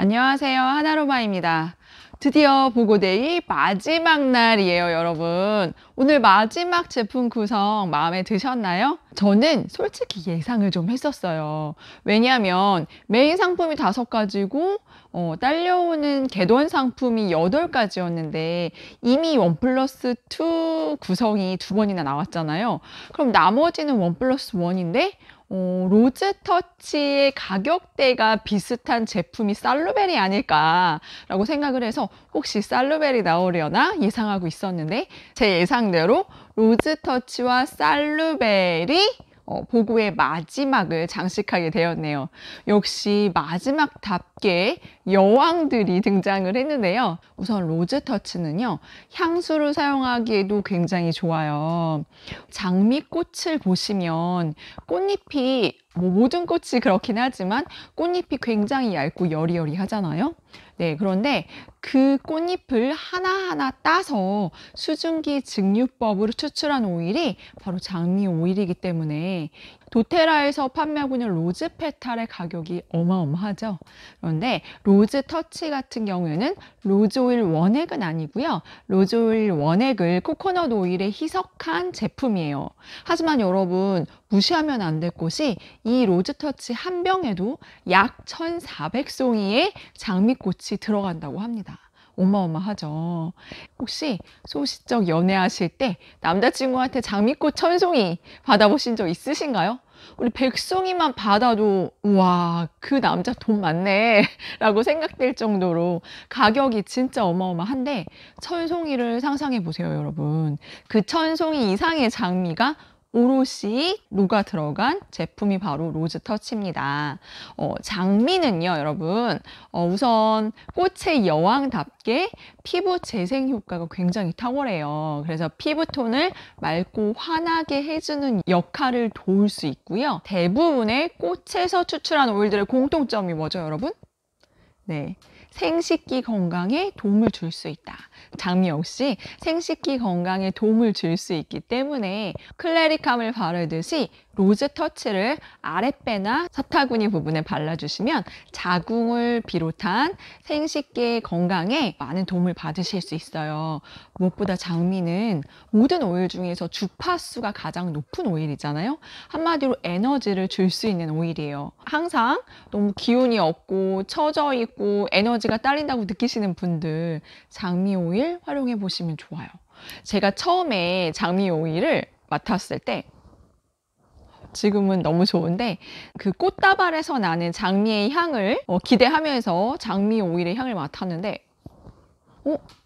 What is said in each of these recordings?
안녕하세요. 하나로마입니다. 드디어 보고데이 마지막 날이에요, 여러분. 오늘 마지막 제품 구성 마음에 드셨나요? 저는 솔직히 예상을 좀 했었어요. 왜냐하면 메인 상품이 5가지고 딸려오는 겟원 상품이 8가지였는데 이미 원 플러스 2 구성이 2번이나 나왔잖아요. 그럼 나머지는 원 플러스 1인데 로즈터치의 가격대가 비슷한 제품이 살루베리 아닐까라고 생각을 해서 혹시 살루베리 나오려나 예상하고 있었는데 제 예상대로 로즈터치와 살루베리 보고의 마지막을 장식하게 되었네요. 역시 마지막답게 여왕들이 등장을 했는데요. 우선 로즈터치는요, 향수를 사용하기에도 굉장히 좋아요. 장미꽃을 보시면 꽃잎이 모든 꽃이 그렇긴 하지만 꽃잎이 굉장히 얇고 여리여리하잖아요. 네, 그런데 그 꽃잎을 하나하나 따서 수증기 증류법으로 추출한 오일이 바로 장미 오일이기 때문에 도테라에서 판매하고 있는 로즈 페탈의 가격이 어마어마하죠. 그런데 로즈 터치 같은 경우에는 로즈 오일 원액은 아니고요. 로즈 오일 원액을 코코넛 오일에 희석한 제품이에요. 하지만 여러분 무시하면 안 될 것이 이 로즈 터치 한 병에도 약 1,400송이의 장미꽃이 들어간다고 합니다. 어마어마하죠. 혹시 소시적 연애하실 때 남자친구한테 장미꽃 1,000송이 받아보신 적 있으신가요? 우리 100송이만 받아도 우와, 그 남자 돈 많네 라고 생각될 정도로 가격이 진짜 어마어마한데 1,000송이를 상상해 보세요, 여러분. 그 1,000송이 이상의 장미가 오롯이 녹아 들어간 제품이 바로 로즈터치입니다. 장미는요, 여러분, 우선 꽃의 여왕답게 피부 재생 효과가 굉장히 탁월해요. 그래서 피부톤을 맑고 환하게 해주는 역할을 도울 수 있고요. 대부분의 꽃에서 추출한 오일들의 공통점이 뭐죠, 여러분? 네. 생식기 건강에 도움을 줄 수 있다. 장미 역시 생식기 건강에 도움을 줄 수 있기 때문에 클레리캄을 바르듯이 로즈 터치를 아랫배나 사타구니 부분에 발라주시면 자궁을 비롯한 생식기 건강에 많은 도움을 받으실 수 있어요. 무엇보다 장미는 모든 오일 중에서 주파수가 가장 높은 오일이잖아요. 한마디로 에너지를 줄 수 있는 오일이에요. 항상 너무 기운이 없고 처져 있고 에너지가 딸린다고 느끼시는 분들 장미 오일 활용해 보시면 좋아요. 제가 처음에 장미 오일을 맡았을 때 지금은 너무 좋은데 그 꽃다발에서 나는 장미의 향을 기대하면서 장미 오일의 향을 맡았는데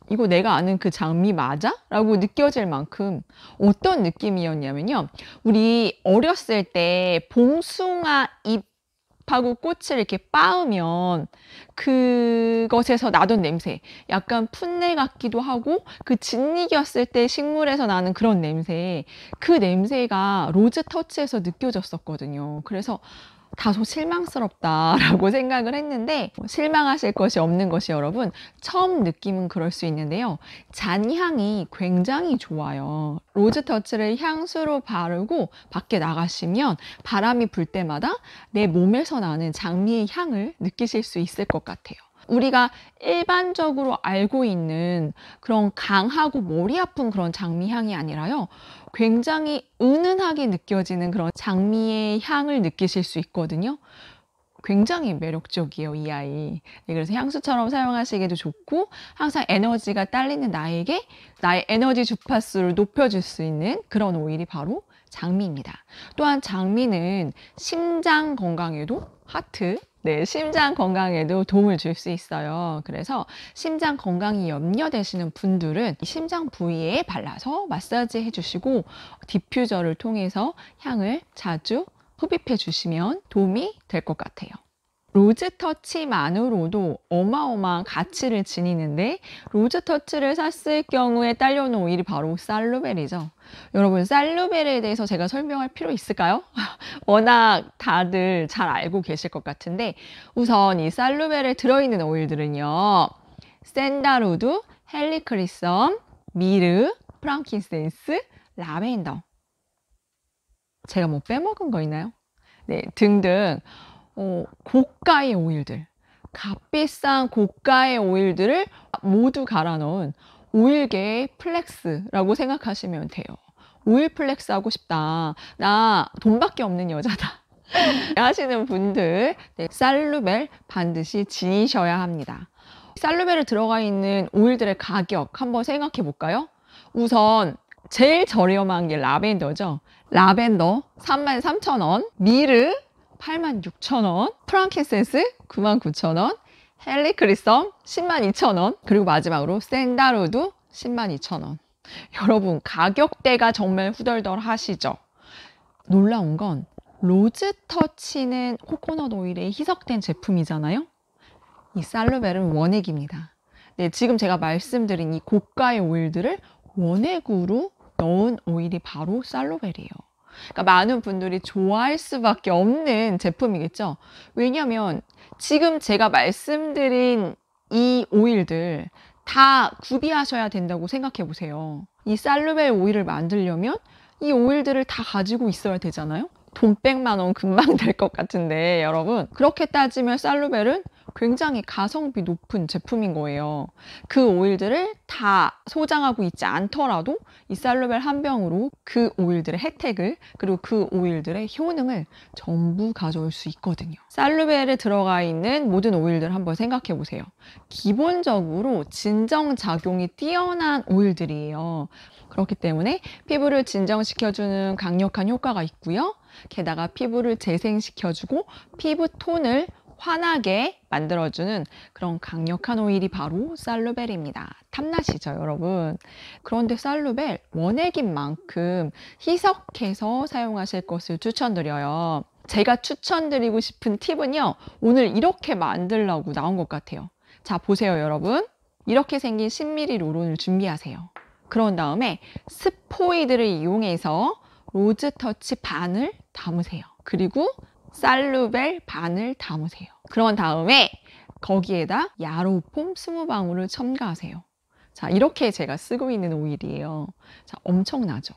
이거 내가 아는 그 장미 맞아? 라고 느껴질 만큼 어떤 느낌이었냐면요. 우리 어렸을 때 봉숭아 잎하고 꽃을 이렇게 빻으면 그것에서 나던 냄새, 약간 풋내 같기도 하고 그 짓이겼을 때 식물에서 나는 그런 냄새, 그 냄새가 로즈 터치에서 느껴졌었거든요. 그래서 다소 실망스럽다라고 생각을 했는데 실망하실 것이 없는 것이 여러분, 처음 느낌은 그럴 수 있는데요. 잔향이 굉장히 좋아요. 로즈 터치를 향수로 바르고 밖에 나가시면 바람이 불 때마다 내 몸에서 나는 장미의 향을 느끼실 수 있을 것 같아요. 우리가 일반적으로 알고 있는 그런 강하고 머리 아픈 그런 장미 향이 아니라요. 굉장히 은은하게 느껴지는 그런 장미의 향을 느끼실 수 있거든요. 굉장히 매력적이에요, 이 아이. 네, 그래서 향수처럼 사용하시기도 좋고 항상 에너지가 딸리는 나에게 나의 에너지 주파수를 높여줄 수 있는 그런 오일이 바로 장미입니다. 또한 장미는 심장 건강에도 네, 심장 건강에도 도움을 줄 수 있어요. 그래서 심장 건강이 염려되시는 분들은 심장 부위에 발라서 마사지 해주시고 디퓨저를 통해서 향을 자주 흡입해 주시면 도움이 될 것 같아요. 로즈터치만으로도 어마어마한 가치를 지니는데 로즈터치를 샀을 경우에 딸려오는 오일이 바로 살루베리죠. 여러분, 살루베리에 대해서 제가 설명할 필요 있을까요? 워낙 다들 잘 알고 계실 것 같은데 우선 이 살루베리에 들어있는 오일들은요. 샌다루드, 헬리크리썸, 미르, 프랑킨센스, 라벤더. 제가 뭐 빼먹은 거 있나요? 네, 등등 고가의 오일들, 값비싼 고가의 오일들을 모두 갈아 넣은 오일계의 플렉스라고 생각하시면 돼요. 오일 플렉스 하고 싶다. 나 돈밖에 없는 여자다. 하시는 분들, 네, 살루벨 반드시 지니셔야 합니다. 살루벨에 들어가 있는 오일들의 가격 한번 생각해 볼까요? 우선 제일 저렴한 게 라벤더죠. 라벤더 33,000원, 미르 86,000원, 프랑킨센스 99,000원, 헬리크리썸 102,000원, 그리고 마지막으로 샌다루드 102,000원. 여러분, 가격대가 정말 후덜덜 하시죠? 놀라운 건 로즈터치는 코코넛 오일에 희석된 제품이잖아요. 이 살루벨은 원액입니다. 네, 지금 제가 말씀드린 이 고가의 오일들을 원액으로 넣은 오일이 바로 살루벨이에요. 그러니까 많은 분들이 좋아할 수밖에 없는 제품이겠죠. 왜냐하면 지금 제가 말씀드린 이 오일들 다 구비하셔야 된다고 생각해 보세요. 이 살루벨 오일을 만들려면 이 오일들을 다 가지고 있어야 되잖아요. 돈 100만 원 금방 될 것 같은데 여러분, 그렇게 따지면 살루벨은 굉장히 가성비 높은 제품인 거예요. 그 오일들을 다 소장하고 있지 않더라도 이 살루벨 한 병으로 그 오일들의 혜택을, 그리고 그 오일들의 효능을 전부 가져올 수 있거든요. 살루벨에 들어가 있는 모든 오일들 한번 생각해 보세요. 기본적으로 진정작용이 뛰어난 오일들이에요. 그렇기 때문에 피부를 진정시켜주는 강력한 효과가 있고요. 게다가 피부를 재생시켜주고 피부 톤을 환하게 만들어주는 그런 강력한 오일이 바로 살루벨입니다. 탐나시죠, 여러분? 그런데 살루벨 원액인 만큼 희석해서 사용하실 것을 추천드려요. 제가 추천드리고 싶은 팁은요, 오늘 이렇게 만들려고 나온 것 같아요. 자, 보세요, 여러분. 이렇게 생긴 10ml 롤론을 준비하세요. 그런 다음에 스포이드를 이용해서 로즈터치 반을 담으세요. 그리고 살루벨 반을 담으세요. 그런 다음에 거기에다 야로폼 20방울을 첨가하세요. 자, 이렇게 제가 쓰고 있는 오일이에요. 자, 엄청나죠?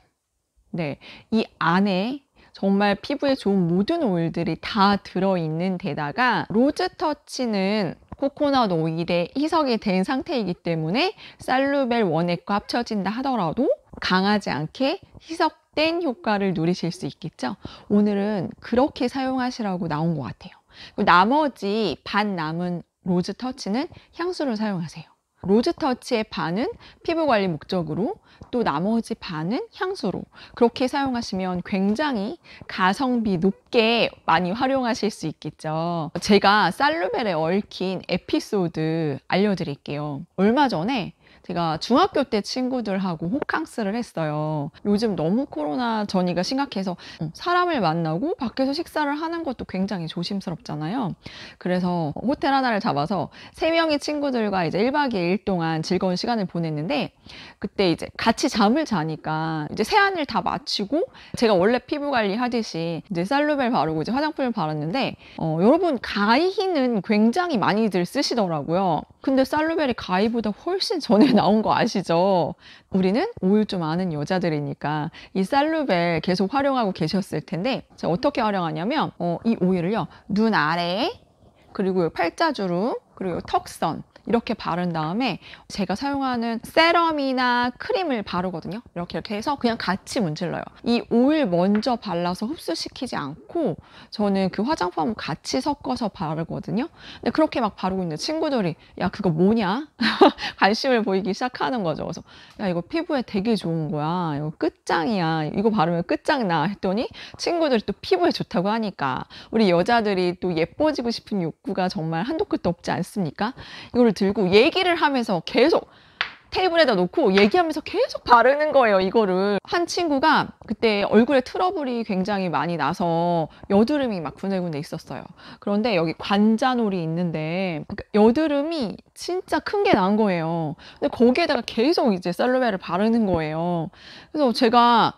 네, 이 안에 정말 피부에 좋은 모든 오일들이 다 들어있는 데다가 로즈터치는 코코넛 오일에 희석이 된 상태이기 때문에 살루벨 원액과 합쳐진다 하더라도 강하지 않게 희석된 효과를 누리실 수 있겠죠. 오늘은 그렇게 사용하시라고 나온 것 같아요. 나머지 반 남은 로즈터치는 향수를 사용하세요. 로즈터치의 반은 피부관리 목적으로, 또 나머지 반은 향수로, 그렇게 사용하시면 굉장히 가성비 높게 많이 활용하실 수 있겠죠. 제가 살루벨에 얽힌 에피소드 알려드릴게요. 얼마 전에 제가 중학교 때 친구들하고 호캉스를 했어요. 요즘 너무 코로나 전이가 심각해서 사람을 만나고 밖에서 식사를 하는 것도 굉장히 조심스럽잖아요. 그래서 호텔 하나를 잡아서 3명의 친구들과 이제 1박 2일 동안 즐거운 시간을 보냈는데, 그때 이제 같이 잠을 자니까 이제 세안을 다 마치고 제가 원래 피부 관리 하듯이 이제 살루벨 바르고 이제 화장품을 바랐는데, 여러분, 가이히는 굉장히 많이들 쓰시더라고요. 근데 살루벨이 가이보다 훨씬 전에 나온 거 아시죠? 우리는 오일 좀 아는 여자들이니까 이 살루벨 계속 활용하고 계셨을 텐데, 제가 어떻게 활용하냐면 이 오일을요, 눈 아래에, 그리고 팔자주름, 그리고 턱선 이렇게 바른 다음에 제가 사용하는 세럼이나 크림을 바르거든요. 이렇게 해서 그냥 같이 문질러요. 이 오일 먼저 발라서 흡수시키지 않고 저는 그 화장품 같이 섞어서 바르거든요. 근데 그렇게 막 바르고 있는데 친구들이 야, 그거 뭐냐? 관심을 보이기 시작하는 거죠. 그래서 야, 이거 피부에 되게 좋은 거야. 이거 끝장이야. 이거 바르면 끝장나 했더니 친구들이 또 피부에 좋다고 하니까 우리 여자들이 또 예뻐지고 싶은 욕구가 정말 한도 끝도 없지 않습니까? 이거를 들고 얘기를 하면서 계속 테이블에다 놓고 얘기하면서 계속 바르는 거예요, 이거를. 한 친구가 그때 얼굴에 트러블이 굉장히 많이 나서 여드름이 막 군데군데 있었어요. 그런데 여기 관자놀이 있는데 여드름이 진짜 큰 게 난 거예요. 근데 거기에다가 계속 이제 살루벨을 바르는 거예요. 그래서 제가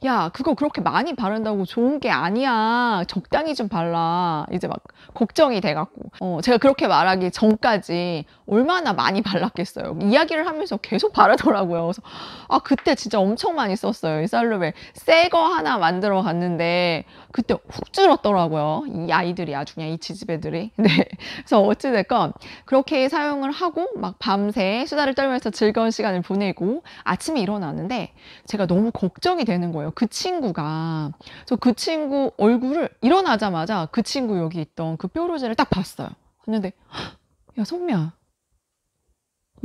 야, 그거 그렇게 많이 바른다고 좋은 게 아니야. 적당히 좀 발라. 이제 막 걱정이 돼갖고. 제가 그렇게 말하기 전까지 얼마나 많이 발랐겠어요. 이야기를 하면서 계속 바르더라고요. 그래서, 아, 그때 진짜 엄청 많이 썼어요. 이 살루벨. 새 거 하나 만들어 갔는데, 그때 훅 줄었더라고요. 이 아이들이 아주 그냥 이 지지배들이. 네. 그래서 어찌됐건, 그렇게 사용을 하고, 막 밤새 수다를 떨면서 즐거운 시간을 보내고, 아침에 일어나는데, 제가 너무 걱정이 되는 거예요. 그 친구가. 그래서 그 친구 얼굴을 일어나자마자 그 친구 여기 있던 그 뾰루지를 딱 봤어요. 봤는데, 야, 선미야,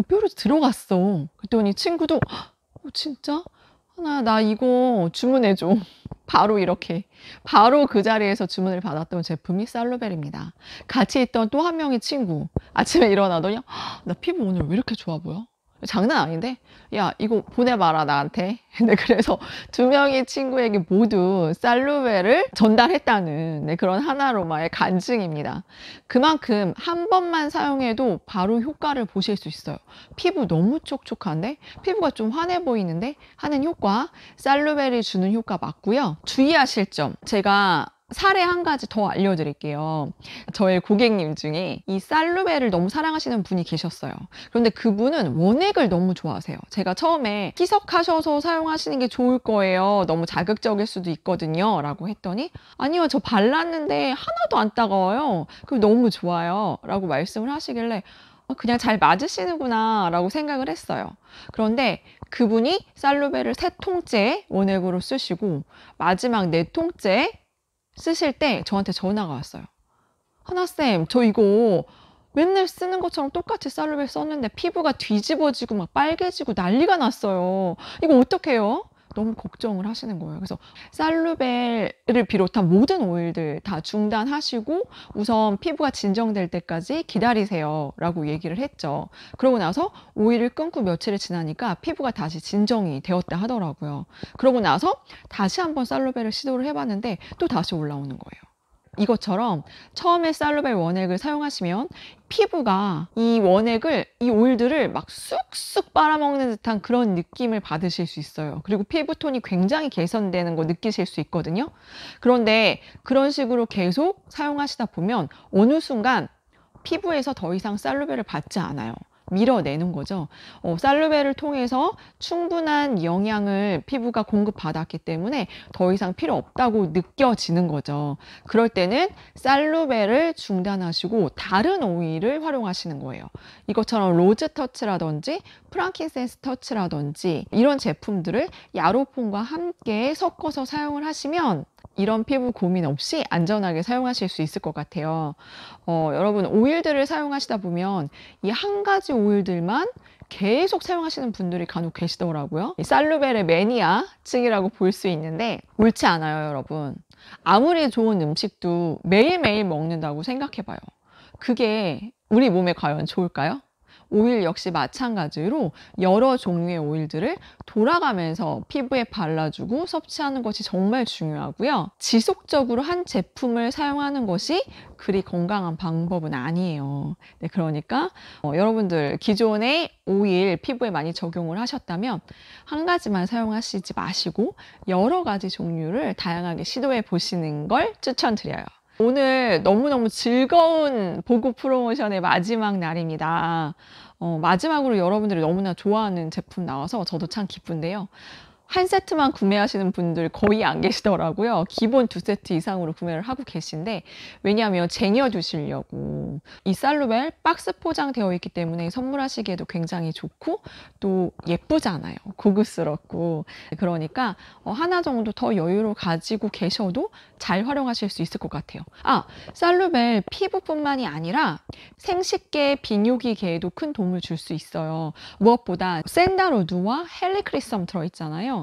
뾰루지 들어갔어. 그랬더니 친구도, 진짜? 하나, 나 이거 주문해줘. 바로 이렇게. 바로 그 자리에서 주문을 받았던 제품이 살루벨입니다. 같이 있던 또 한 명의 친구. 아침에 일어나더니, 나 피부 오늘 왜 이렇게 좋아 보여? 장난 아닌데? 야, 이거 보내봐라, 나한테. 네, 그래서 두 명의 친구에게 모두 살루벨을 전달했다는 네, 그런 하나로마의 간증입니다. 그만큼 한 번만 사용해도 바로 효과를 보실 수 있어요. 피부 너무 촉촉한데? 피부가 좀 환해 보이는데? 하는 효과, 살루벨이 주는 효과 맞고요. 주의하실 점, 제가 사례 한 가지 더 알려드릴게요. 저의 고객님 중에 이 살루벨을 너무 사랑하시는 분이 계셨어요. 그런데 그분은 원액을 너무 좋아하세요. 제가 처음에 희석하셔서 사용하시는 게 좋을 거예요. 너무 자극적일 수도 있거든요. 라고 했더니 아니요, 저 발랐는데 하나도 안 따가워요. 그리고 너무 좋아요. 라고 말씀을 하시길래 그냥 잘 맞으시는구나 라고 생각을 했어요. 그런데 그분이 살루벨을 3통째 원액으로 쓰시고 마지막 4통째 쓰실 때 저한테 전화가 왔어요. 하나쌤, 저 이거 맨날 쓰는 것처럼 똑같이 살루벨 썼는데 피부가 뒤집어지고 막 빨개지고 난리가 났어요. 이거 어떡해요? 너무 걱정을 하시는 거예요. 그래서 살루벨을 비롯한 모든 오일들 다 중단하시고 우선 피부가 진정될 때까지 기다리세요 라고 얘기를 했죠. 그러고 나서 오일을 끊고 며칠이 지나니까 피부가 다시 진정이 되었다 하더라고요. 그러고 나서 다시 한번 살루벨을 시도를 해봤는데 또 다시 올라오는 거예요. 이것처럼 처음에 살루벨 원액을 사용하시면 피부가 이 원액을, 이 오일들을 막 쑥쑥 빨아먹는 듯한 그런 느낌을 받으실 수 있어요. 그리고 피부톤이 굉장히 개선되는 거 느끼실 수 있거든요. 그런데 그런 식으로 계속 사용하시다 보면 어느 순간 피부에서 더 이상 살루벨을 받지 않아요. 밀어내는 거죠. 살루벨을 통해서 충분한 영양을 피부가 공급받았기 때문에 더 이상 필요 없다고 느껴지는 거죠. 그럴 때는 살루벨을 중단하시고 다른 오일을 활용하시는 거예요. 이것처럼 로즈 터치라든지 프랑킨센스 터치라든지 이런 제품들을 야로폼과 함께 섞어서 사용을 하시면 이런 피부 고민 없이 안전하게 사용하실 수 있을 것 같아요. 여러분 오일들을 사용하시다 보면 이 한 가지 오일들만 계속 사용하시는 분들이 간혹 계시더라고요. 살루벨의 매니아층이라고 볼 수 있는데 옳지 않아요, 여러분. 아무리 좋은 음식도 매일매일 먹는다고 생각해봐요. 그게 우리 몸에 과연 좋을까요? 오일 역시 마찬가지로 여러 종류의 오일들을 돌아가면서 피부에 발라주고 섭취하는 것이 정말 중요하고요. 지속적으로 한 제품을 사용하는 것이 그리 건강한 방법은 아니에요. 네, 그러니까 여러분들 기존에 오일 피부에 많이 적용을 하셨다면 한 가지만 사용하시지 마시고 여러 가지 종류를 다양하게 시도해 보시는 걸 추천드려요. 오늘 너무너무 즐거운 보고 프로모션의 마지막 날입니다. 마지막으로 여러분들이 너무나 좋아하는 제품 나와서 저도 참 기쁜데요. 한 세트만 구매하시는 분들 거의 안 계시더라고요. 기본 2세트 이상으로 구매를 하고 계신데 왜냐하면 쟁여두시려고. 이 살루벨 박스 포장되어 있기 때문에 선물하시기에도 굉장히 좋고 또 예쁘잖아요. 고급스럽고. 그러니까 하나 정도 더 여유를 가지고 계셔도 잘 활용하실 수 있을 것 같아요. 살루벨 피부뿐만이 아니라 생식계, 비뇨기계에도 큰 도움을 줄 수 있어요. 무엇보다 샌다로드와 헬리크리썸 들어있잖아요.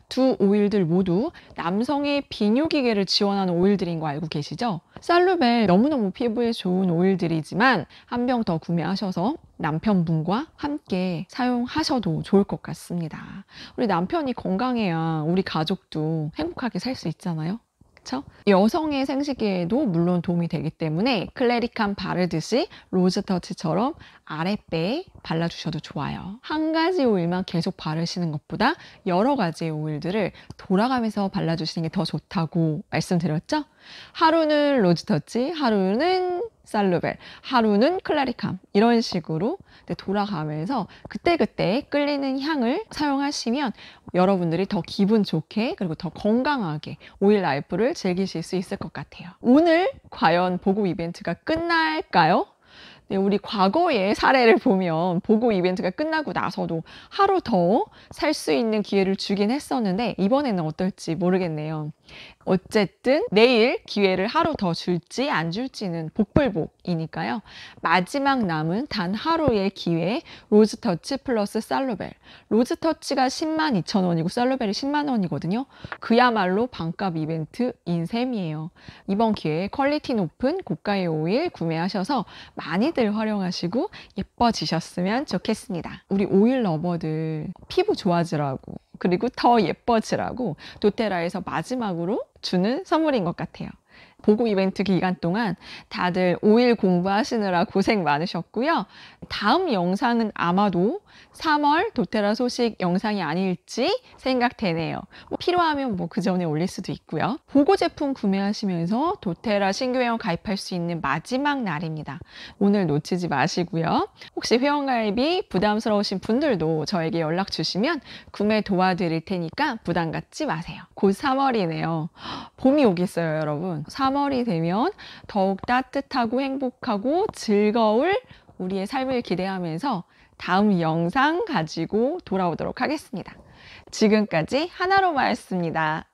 두 오일들 모두 남성의 비뇨기계를 지원하는 오일들인 거 알고 계시죠? 살루벨 너무너무 피부에 좋은 오일들이지만 한 병 더 구매하셔서 남편분과 함께 사용하셔도 좋을 것 같습니다. 우리 남편이 건강해야 우리 가족도 행복하게 살 수 있잖아요. 그쵸? 여성의 생식기에도 물론 도움이 되기 때문에 클레리캄 바르듯이 로즈터치처럼 아랫배에 발라주셔도 좋아요. 한 가지 오일만 계속 바르시는 것보다 여러 가지의 오일들을 돌아가면서 발라주시는 게 더 좋다고 말씀드렸죠? 하루는 로즈터치, 하루는 살루벨, 하루는 클레리캄 이런 식으로 돌아가면서 그때그때 끌리는 향을 사용하시면 여러분들이 더 기분 좋게 그리고 더 건강하게 오일 라이프를 즐기실 수 있을 것 같아요. 오늘 과연 보고 이벤트가 끝날까요? 네, 우리 과거의 사례를 보면 보고 이벤트가 끝나고 나서도 하루 더 살 수 있는 기회를 주긴 했었는데 이번에는 어떨지 모르겠네요. 어쨌든 내일 기회를 하루 더 줄지 안 줄지는 복불복이니까요. 마지막 남은 단 하루의 기회에 로즈터치 플러스 살루벨. 로즈터치가 102,000원이고 살루벨이 10만 원이거든요. 그야말로 반값 이벤트인 셈이에요. 이번 기회에 퀄리티 높은 고가의 오일 구매하셔서 많이들 활용하시고 예뻐지셨으면 좋겠습니다. 우리 오일 러버들 피부 좋아지라고 그리고 더 예뻐지라고 도테라에서 마지막으로 주는 선물인 것 같아요. 보고 이벤트 기간 동안 다들 오일 공부하시느라 고생 많으셨고요. 다음 영상은 아마도 3월 도테라 소식 영상이 아닐지 생각되네요. 필요하면 그 전에 올릴 수도 있고요. 보고 제품 구매하시면서 도테라 신규 회원 가입할 수 있는 마지막 날입니다. 오늘 놓치지 마시고요. 혹시 회원가입이 부담스러우신 분들도 저에게 연락 주시면 구매 도와드릴 테니까 부담 갖지 마세요. 곧 3월이네요. 봄이 오겠어요, 여러분. 3월이 되면 더욱 따뜻하고 행복하고 즐거울 우리의 삶을 기대하면서 다음 영상 가지고 돌아오도록 하겠습니다. 지금까지 하나로마였습니다.